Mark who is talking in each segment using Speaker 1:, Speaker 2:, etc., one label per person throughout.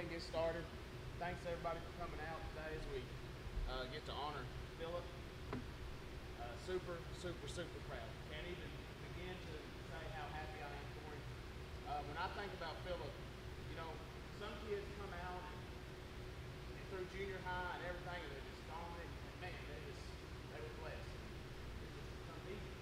Speaker 1: ahead and get started. Thanks everybody for coming out today as we get to honor Phillip. Super proud. Can't even begin to say how happy I am for him. When I think about Phillip, you know, some kids come out and through junior high and everything, and they're just gone, and man, they were blessed. It just comes easy.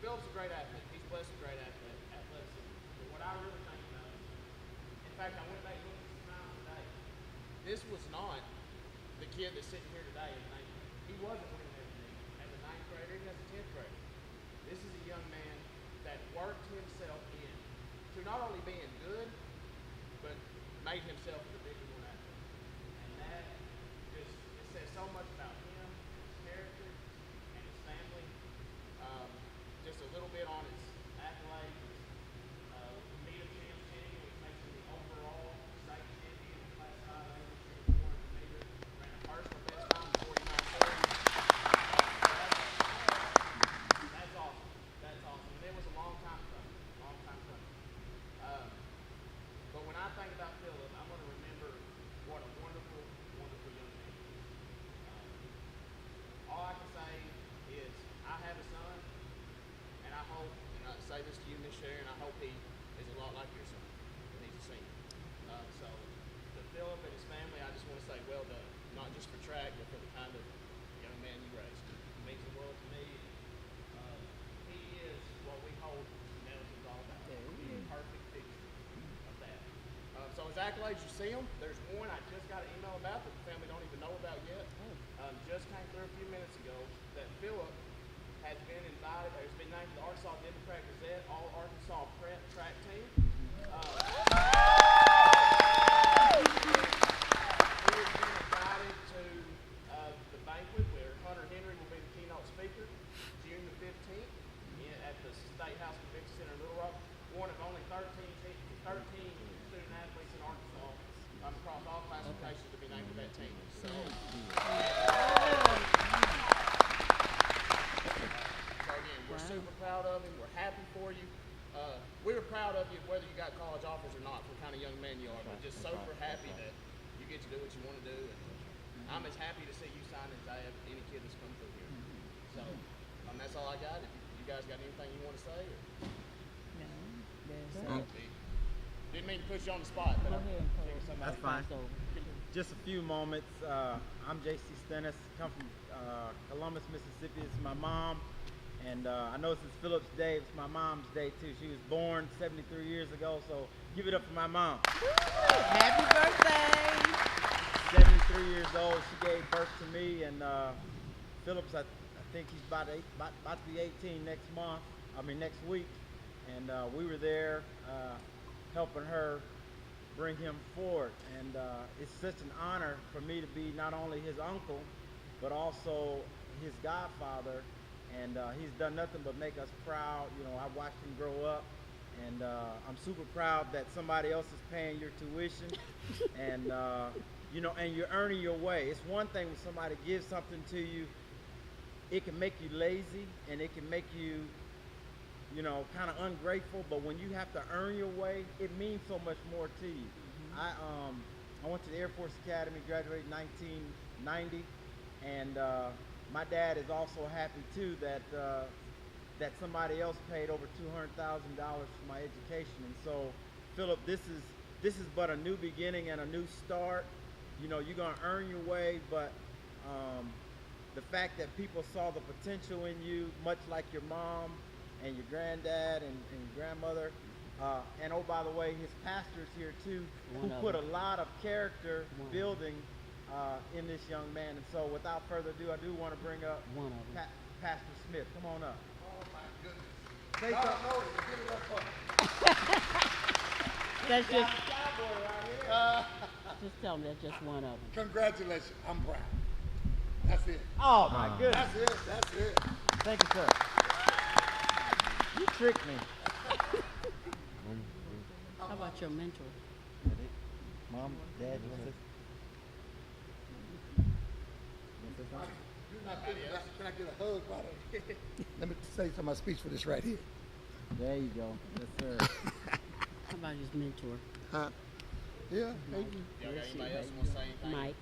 Speaker 1: Phillip's a great athlete. He's blessed with great athleticism. But what I really think about is, in fact, I went back and looked at some time today. This was not the kid that's sitting here today in the ninth grade. He wasn't winning every knee as a ninth grader, even as a 10th grader. This is a young man that worked himself in to not only being good, but made himself a Division I athlete. And that just, it says so much about him, his character, and his family. Just a little bit on his accolades. Meet of champs champion, which makes him the overall state champion in class 5A, 400 meters. Ran a personal best time of 49.30. That's awesome. That's awesome. And it was a long time coming. But when I think about Phillip, I'm going to remember what a wonderful, wonderful young man he is. All I can say is I have a son, and I hope, and I say this to you, Miss Sharon, I hope he is a lot like your son when he's a senior. So to Phillip and his family, I just want to say well done, not just for track, but for the kind of young man you raised. It means the world to me. He is what we hold Nelson's all about. He's a perfect picture of that. So his accolades, you see them. There's one I just got an email about that the family don't even know about yet. Just came through a few minutes ago that Phillip has been invited, or has been named to the Arkansas Democrat Gazette All Arkansas Prep Track Team. He has been invited to the banquet where Hunter Henry will be the keynote speaker June the 15th at the State House Convention Center in Little Rock. One of only 13 student athletes in Arkansas across all classifications to be named to that team. So again, we're super proud of him. We're happy for you. We were proud of you whether you got college offers or not, what kind of young man you are. But just super happy that you get to do what you want to do. And I'm as happy to see you sign as I have any kid that's come through here. So that's all I got. If you guys got anything you want to say? Or? Didn't mean to put you on the spot, but
Speaker 2: that's fine. Just a few moments. I'm J.C. Stennis, come from Columbus, Mississippi. It's my mom, and I know since Phillip's day, it's my mom's day too. She was born 73 years ago, so give it up for my mom.
Speaker 3: Happy birthday!
Speaker 2: 73 years old. She gave birth to me, and Phillip's, I think he's about to be 18 next week. And we were there helping her bring him forward. And it's such an honor for me to be not only his uncle, but also his godfather. And he's done nothing but make us proud. You know, I watched him grow up. And I'm super proud that somebody else is paying your tuition. And, you know, and you're earning your way. It's one thing when somebody gives something to you, it can make you lazy and it can make you, you know, kind of ungrateful, but when you have to earn your way, it means so much more to you. I went to the Air Force Academy, graduated in 1990, and my dad is also happy too that that somebody else paid over $200,000 for my education. And so, Phillip, this is but a new beginning and a new start. You know, you're gonna earn your way, but the fact that people saw the potential in you, much like your mom and your granddad and grandmother, and oh, by the way, his pastor's here too, who put a lot of character building in this young man. And so without further ado, I do want to bring up Pastor Smith. Come on up.
Speaker 4: Oh my goodness.
Speaker 2: Say something.
Speaker 4: Give it up for me.
Speaker 3: That's just tell me that's just one of them.
Speaker 4: Congratulations. I'm proud. That's it.
Speaker 2: Oh my goodness.
Speaker 4: That's it.
Speaker 2: Thank you, sir. You tricked me.
Speaker 3: How about your mentor?
Speaker 2: Mom, Dad, you want this?
Speaker 4: Can I get a hug, brother? Let me say some of my speech for this right here.
Speaker 2: There you go. Yes, sir.
Speaker 3: How about his mentor?
Speaker 4: Huh? Yeah,
Speaker 3: Mike.
Speaker 1: Y'all got
Speaker 3: Yes,
Speaker 1: anybody
Speaker 3: you-
Speaker 1: else want to say anything?
Speaker 3: Mike,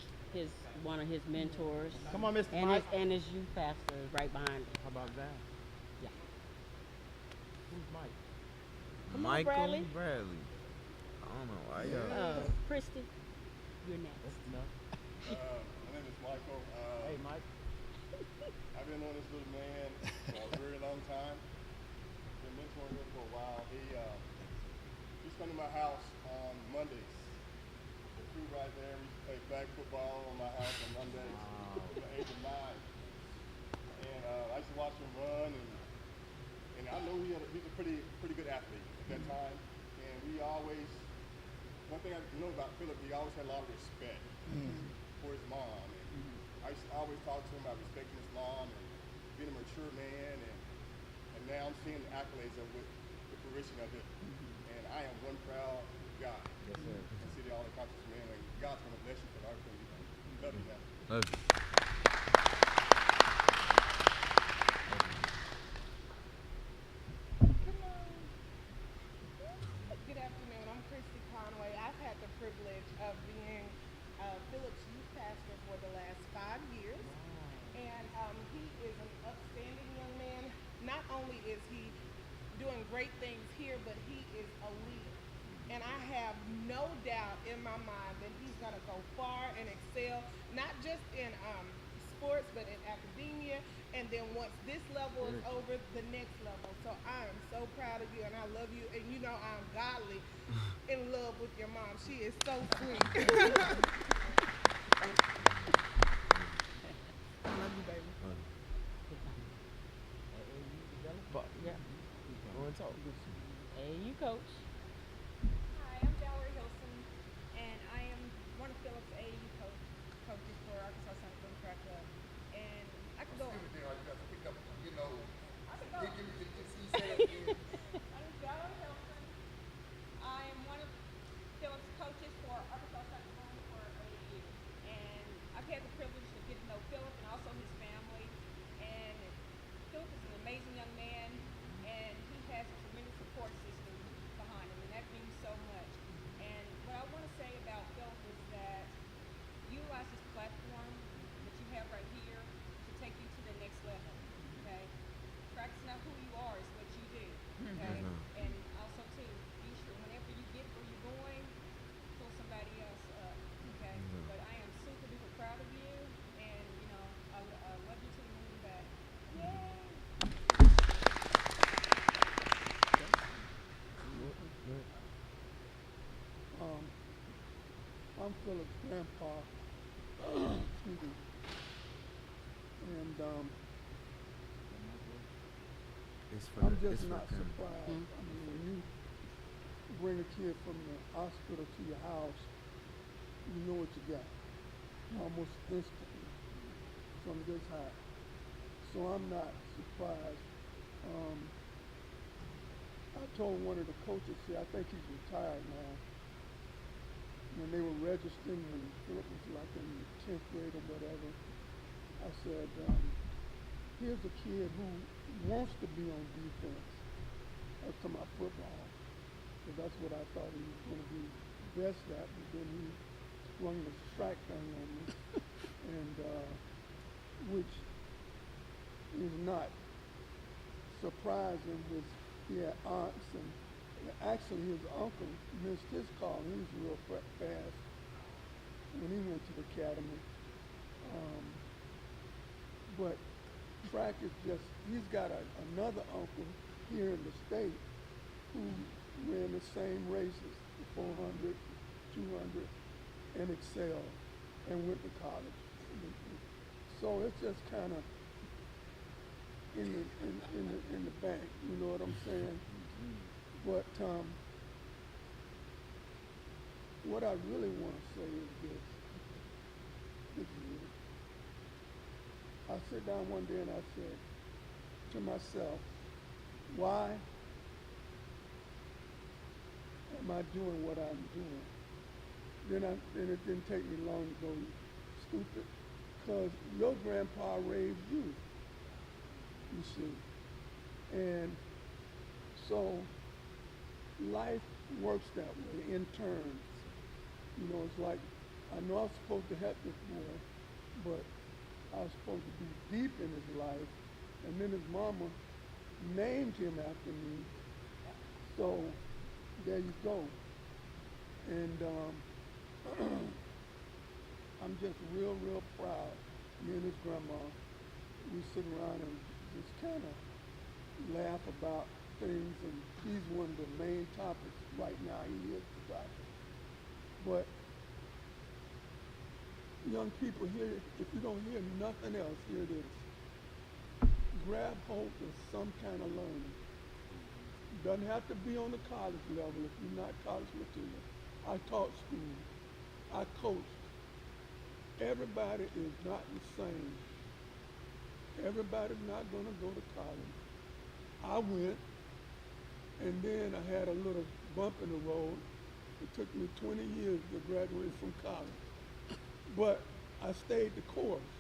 Speaker 3: one of his mentors.
Speaker 2: Come on, Mr.
Speaker 3: And
Speaker 2: Mike.
Speaker 3: his youth pastor is right behind him.
Speaker 2: How about that?
Speaker 3: Yeah.
Speaker 2: Who's Mike?
Speaker 3: Come on,
Speaker 5: Michael
Speaker 3: Bradley.
Speaker 5: Bradley. I don't know why y'all.
Speaker 3: Christy, you're next.
Speaker 2: That's enough.
Speaker 6: My name is Michael.
Speaker 2: Hey, Mike.
Speaker 6: I've been knowing this little man for a very long time. Been mentoring him for a while. He's come to my house on Mondays. The crew right there, we used to play flag football on my house on Mondays from the age of 9. And I used to watch him run, and I know he's a pretty good athlete at that time. And one thing I know about Phillip, he always had a lot of respect for his mom. And I used to always talk to him about respecting his mom and being a mature man. And now I'm seeing the accolades of it, the fruition of it. And I am one proud guy.
Speaker 2: Yes, sir.
Speaker 6: To see all the accomplishments, man. And God's going to bless you for everything you do. Love you, man.
Speaker 5: Love you.
Speaker 7: Good afternoon. I'm Christy Conway. I've had the privilege of being Phillip's youth pastor for the last 5 years. And he is an upstanding young man. Not only is he doing great things here, but he is a leader. And I have no doubt in my mind that he's going to go far and excel, not just in sports, but in academia. And then once this level is over, the next level. So I am so proud of you, and I love you. And you know I'm godly in love with your mom. She is so sweet. I love you, baby.
Speaker 3: Yeah.
Speaker 2: Go and talk.
Speaker 3: Hey, you coach.
Speaker 8: Hi, I'm Valerie Hilson, and I am one of Phillip's AAU coaches for Arkansas Central Boom Track Club. And I could go on.
Speaker 4: You got to pick up, you know.
Speaker 8: I could go on.
Speaker 4: Say it again.
Speaker 8: I'm Valerie Hilson. I am one of Phillip's coaches for Arkansas Central Boom for AAU. And I've had the privilege to get to know Phillip and also his family. And Phillip is an amazing young man, and he has a tremendous support system behind him, and that means so much. And what I want to say about Phillip is that utilize this platform that you have right here to take you to the next level. Okay, practice not who you are is what you do. Okay, and also too, be sure whenever you get where you're going, pull somebody else up. Okay, but I am super duper proud of you, and you know I love you to the moon and back. Yay!
Speaker 9: I'm Philip's grandpa. Excuse me. And
Speaker 5: It's for
Speaker 9: I'm
Speaker 5: the,
Speaker 9: just
Speaker 5: it's
Speaker 9: not
Speaker 5: for them.
Speaker 9: surprised. I mean, when you bring a kid from the hospital to your house, you know what you got. Almost instantly from this high. So I'm not surprised. I told one of the coaches here, I think he's retired now, when they were registering when Phillip was like in the 10th grade or whatever, I said, here's a kid who wants to be on defense. That's to my football. Because that's what I thought he was going to be best at, but then he sprung the strike thing on me. And which is not surprising with he had aunts and actually his uncle missed his call. He was real fast when he went to the academy. But track is just, he's got another uncle here in the state who ran the same races, the 400, 200, and excelled and went to college. So it's just kind of in the bank, you know what I'm saying? But what I really want to say is this. This is it. I sat down one day and I said to myself, why am I doing what I'm doing? Then it didn't take me long to go stupid, because your grandpa raised you, you see. And so life works that way in turns. You know, it's like, I know I'm supposed to help this boy, but I was supposed to be deep in his life. And then his mama named him after me. So there you go. And I'm just real, real proud. Me and his grandma, we sit around and just kind of laugh about things, and he's one of the main topics right now. He is the topic. But young people, here, if you don't hear nothing else, here it is. Grab hold of some kind of learning. Doesn't have to be on the college level if you're not college material. I taught school. I coached. Everybody is not the same. Everybody's not going to go to college. I went, and then I had a little bump in the road. It took me 20 years to graduate from college. But I stayed the course.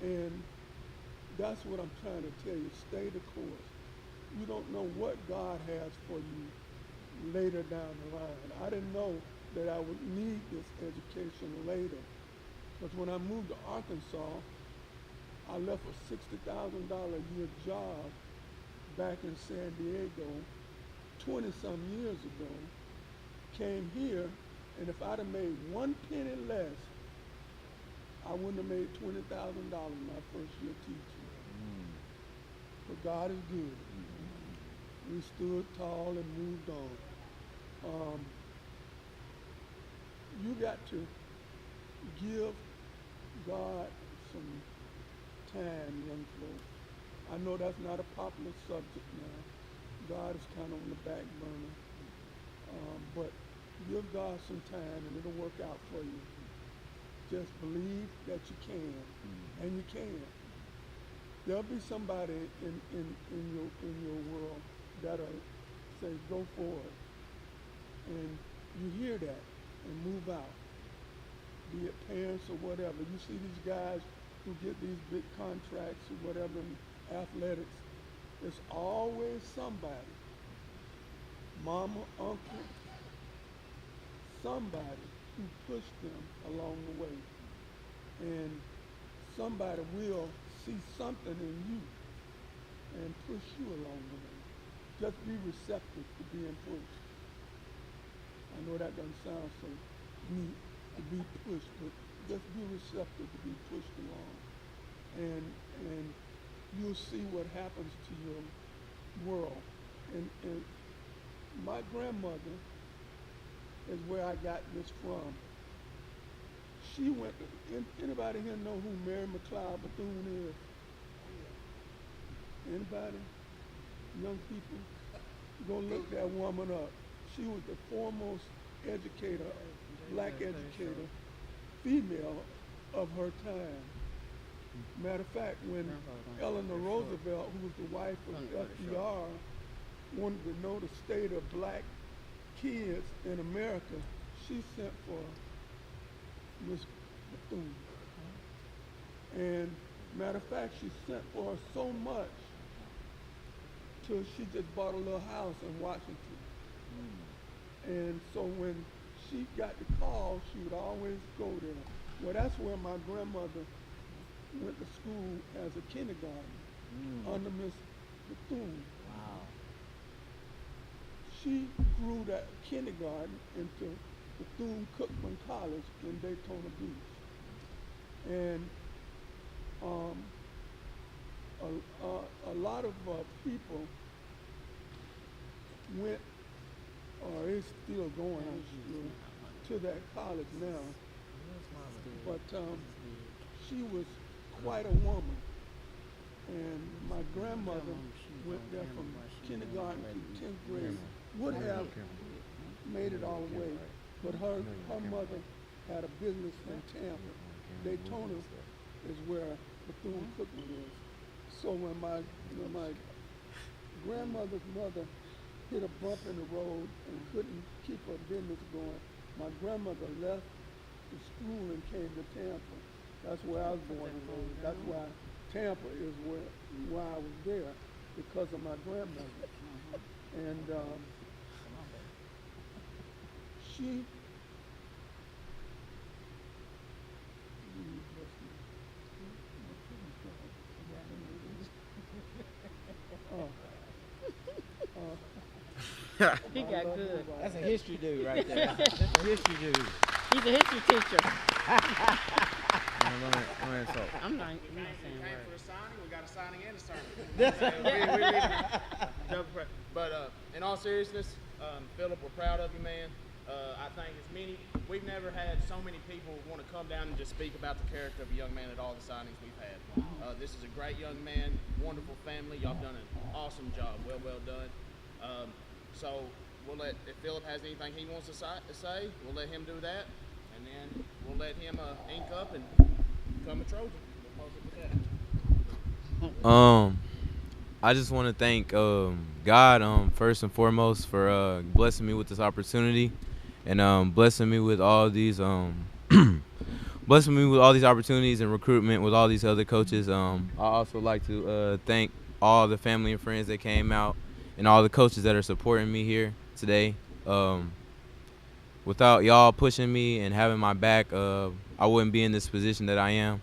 Speaker 9: And that's what I'm trying to tell you. Stay the course. You don't know what God has for you later down the line. I didn't know that I would need this education later. Because when I moved to Arkansas, I left a $60,000 a year job back in San Diego 20-some years ago, came here, and if I'd have made 1 penny less, I wouldn't have made $20,000 my first year teaching. But God is good. We stood tall and moved on. You got to give God some time, young folks. I know that's not a popular subject now. God is kind of on the back burner. But give God some time and it'll work out for you. Just believe that you can, and you can. There'll be somebody in your world that'll say, go for it. And you hear that and move out. Be it parents or whatever. You see these guys who get these big contracts or whatever in athletics. It's always somebody, mama, uncle, somebody who pushed them along the way. And somebody will see something in you and push you along the way. Just be receptive to being pushed. I know that doesn't sound so neat to be pushed, but just be receptive to be pushed along. And you'll see what happens to your world. And my grandmother is where I got this from. She went to, anybody here know who Mary McLeod Bethune is? Anybody? Young people? Go look that woman up. She was the foremost educator, black educator, female of her time. Matter of fact, when Eleanor Roosevelt, who was the wife of FDR, wanted to know the state of black kids in America, she sent for Miss Bethune. And matter of fact, she sent for her so much till she just bought a little house in Washington. And so when she got the call, she would always go there. Well, that's where my grandmother went to school as a kindergarten under Miss Bethune.
Speaker 3: Wow.
Speaker 9: She grew that kindergarten into Bethune-Cookman College in Daytona Beach. And a lot of people went, or is still going to that college now. But she was quite a woman. And my grandmother went there from kindergarten to 10th grade. Would have made it all the way, but her mother had a business in Tampa. Daytona is where Bethune-Cookman is. So when my grandmother's mother hit a bump in the road and couldn't keep her business going, my grandmother left the school and came to Tampa. That's where I was born and raised. That's why Tampa is why I was there, because of my grandmother. And she
Speaker 3: He got good.
Speaker 2: That's a history dude right there. That's a history dude.
Speaker 3: He's a history teacher.
Speaker 5: Don't insult.
Speaker 3: I'm not
Speaker 1: We
Speaker 3: saying
Speaker 1: came for
Speaker 3: words.
Speaker 1: a signing. We got a signing and a sermon. we leaving. But in all seriousness, Phillip, we're proud of you, man. I think we've never had so many people want to come down and just speak about the character of a young man at all the signings we've had. This is a great young man, wonderful family. Y'all done an awesome job. Well done. So we'll if Phillip has anything he wants to say, we'll let him do that, and then we'll let him ink up and become a Trojan. We'll close it with that.
Speaker 5: I just want to thank God first and foremost for blessing me with this opportunity, and blessing me with all these blessing me with all these opportunities and recruitment with all these other coaches. I also like to thank all the family and friends that came out, and all the coaches that are supporting me here today. Without y'all pushing me and having my back, I wouldn't be in this position that I am.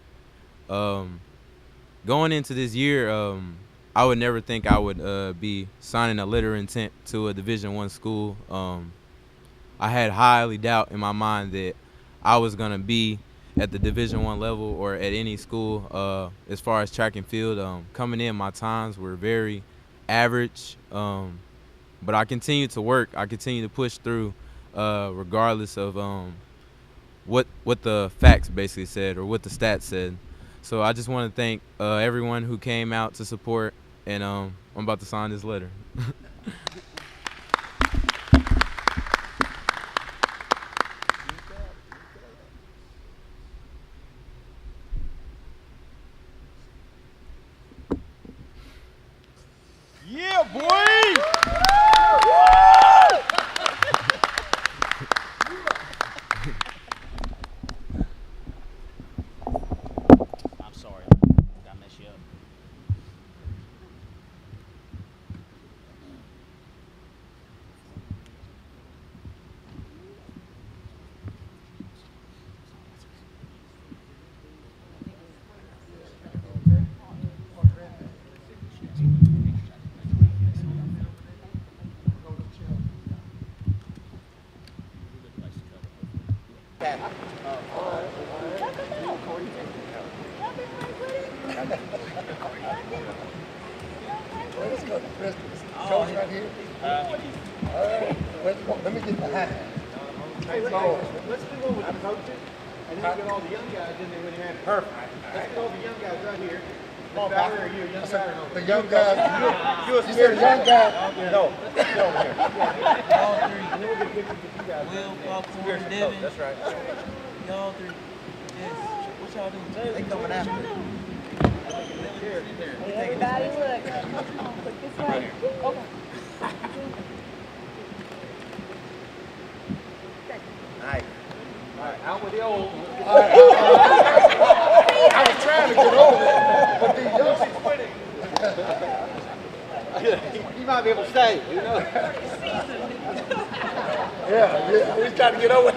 Speaker 5: Going into this year, I would never think I would be signing a letter of intent to a Division I school. I had highly doubt in my mind that I was going to be at the Division I level or at any school. As far as track and field, coming in, my times were very average, but I continue to work. I continue to push through, regardless of what the facts basically said or what the stats said. So I just want to thank everyone who came out to support, and I'm about to sign this letter.
Speaker 2: Yeah, boy!
Speaker 1: I'm sorry. Did I mess you up?
Speaker 4: Let's go to Christmas. Coach right here. All right. Let me get behind.
Speaker 2: Let's do one with the coaches, and then get all the young guys in there when you have perfect. Let's get all the young guys right here. Come on, Bauer, are you a young guy or no?
Speaker 4: The young guys.
Speaker 2: You
Speaker 4: said a young guy.
Speaker 2: No, get over here.
Speaker 10: Y'all three.
Speaker 2: And then we'll get pictures with you guys.
Speaker 10: Will, Popcorn,
Speaker 2: Here's the
Speaker 10: Devin.
Speaker 2: coach, that's right.
Speaker 10: Y'all three. Yes. What y'all doing?
Speaker 2: They coming after you.
Speaker 7: Everybody look. Look this way. Okay.
Speaker 2: Nice. All right, out with the old.
Speaker 4: I was trying to get over there, but these young
Speaker 2: You might be able to stay, you know.
Speaker 4: Yeah, we was trying to get over it.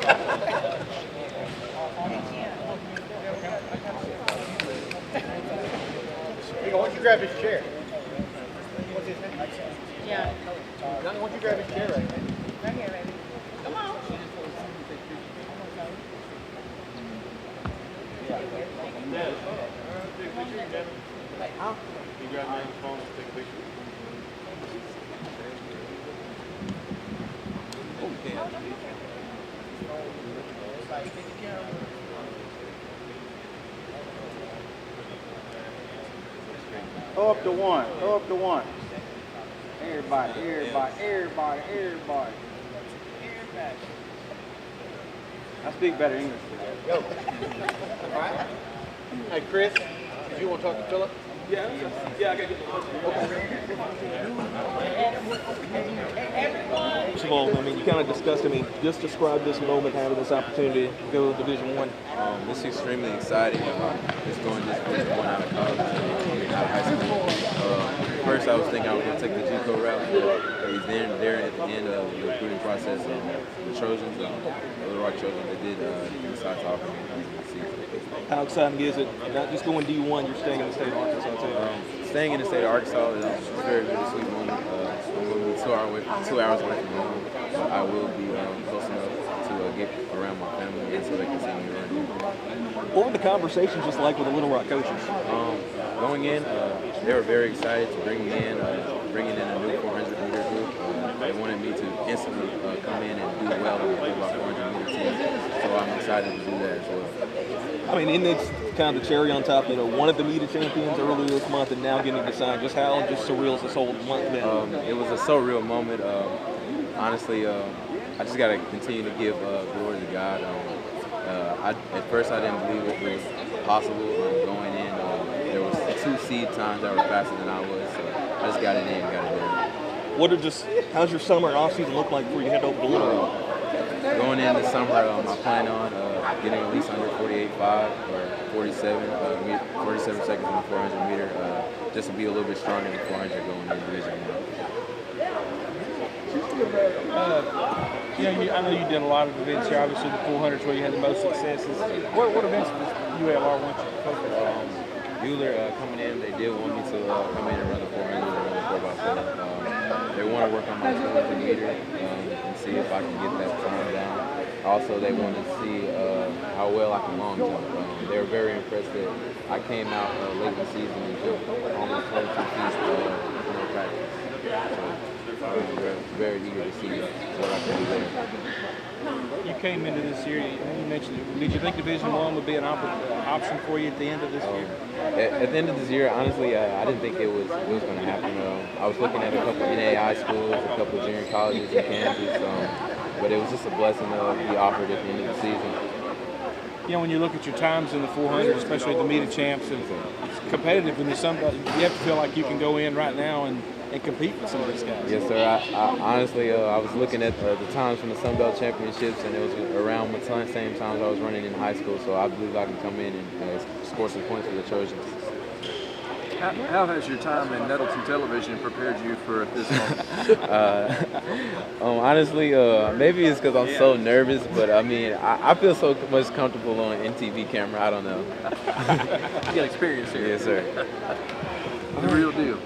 Speaker 2: Hey, why don't you grab his chair? What's his name?
Speaker 3: Yeah.
Speaker 2: Why don't you grab his chair right there?
Speaker 7: Right here, baby. Come on.
Speaker 2: Huh?
Speaker 6: You grab me on the phone and take a picture.
Speaker 2: Go up to one. Go up to one. Everybody. I speak better English. Go. All right. Hey, Chris, did you want to talk to Phillip?
Speaker 11: Yeah, I gotta get the First of all, I mean, you kind of discussed, just describe this moment, having this opportunity to go to Division I.
Speaker 5: It's extremely exciting. It's going from one out of college to out of high school. First, I was thinking I was going to take the JUCO route, but there at the end of the recruiting process, the Trojans, the Little Rock Trojans, they did decide to offer me the season.
Speaker 11: How exciting is it? Not just going D1, you're staying in the state of Arkansas too.
Speaker 5: Staying in the state of Arkansas is a very bittersweet moment. I'm going to be 2 hours away from home, but I will be close enough to get around my family and so they can see me running.
Speaker 11: What were the conversations just like with the Little Rock coaches?
Speaker 5: Going in, they were very excited to bring me in, bringing in a new 400-meter group. They wanted me to instantly come in and do well in the 400-meter team, so I'm excited to do that as well.
Speaker 11: I mean, and it's kind of the cherry on top, one of the media champions earlier this month and now getting to sign. Just how surreal has this whole month been?
Speaker 5: It was a surreal moment. Honestly, I just got to continue to give glory to God. At first, I didn't believe it was possible going in. There was 2 seed times that were faster than I was, so I just got it in and got it done.
Speaker 11: How's your summer and off season look like before you head over to Little Rock?
Speaker 5: Going in this summer, I plan on getting at least under 48.5 or 47 seconds in the 400 meter, just to be a little bit stronger in the 400 going into Division
Speaker 12: I know you did a lot of events here. Obviously, the 400s where you had the most successes. What events does ULR want you to focus on?
Speaker 5: Bueller coming in, they did want me to come in and run the 400 and run the 4x4. They want to work on my 200 meter and see if I can get that time down. Also, they want to see how well I can long jump. They were very impressed that I came out late in the season and jumped almost 22 feet with no practice. So I was very eager to see what I can do there.
Speaker 12: You came into this year, you mentioned it. Did you think Division I would be an option for you at the end of this year?
Speaker 5: At the end of this year, honestly, I didn't think it was going to happen. I was looking at a couple NAI schools, a couple of junior colleges in Kansas, but it was just a blessing to be offered at the end of the season.
Speaker 12: When you look at your times in the 400, especially the media champs, and it's competitive, and you have to feel like you can go in right now and compete with some of these guys.
Speaker 5: Yes, sir. I honestly, I was looking at the times from the Sun Belt Championships, and it was around the same times I was running in high school, so I believe I can come in and score some points for the Trojans.
Speaker 13: How has your time in Nettleton Television prepared you for this moment?
Speaker 5: Honestly, maybe it's because I'm so nervous, but I mean, I feel so much comfortable on NTV camera. I don't know.
Speaker 13: You got experience here.
Speaker 5: Yes, sir.
Speaker 13: The real deal.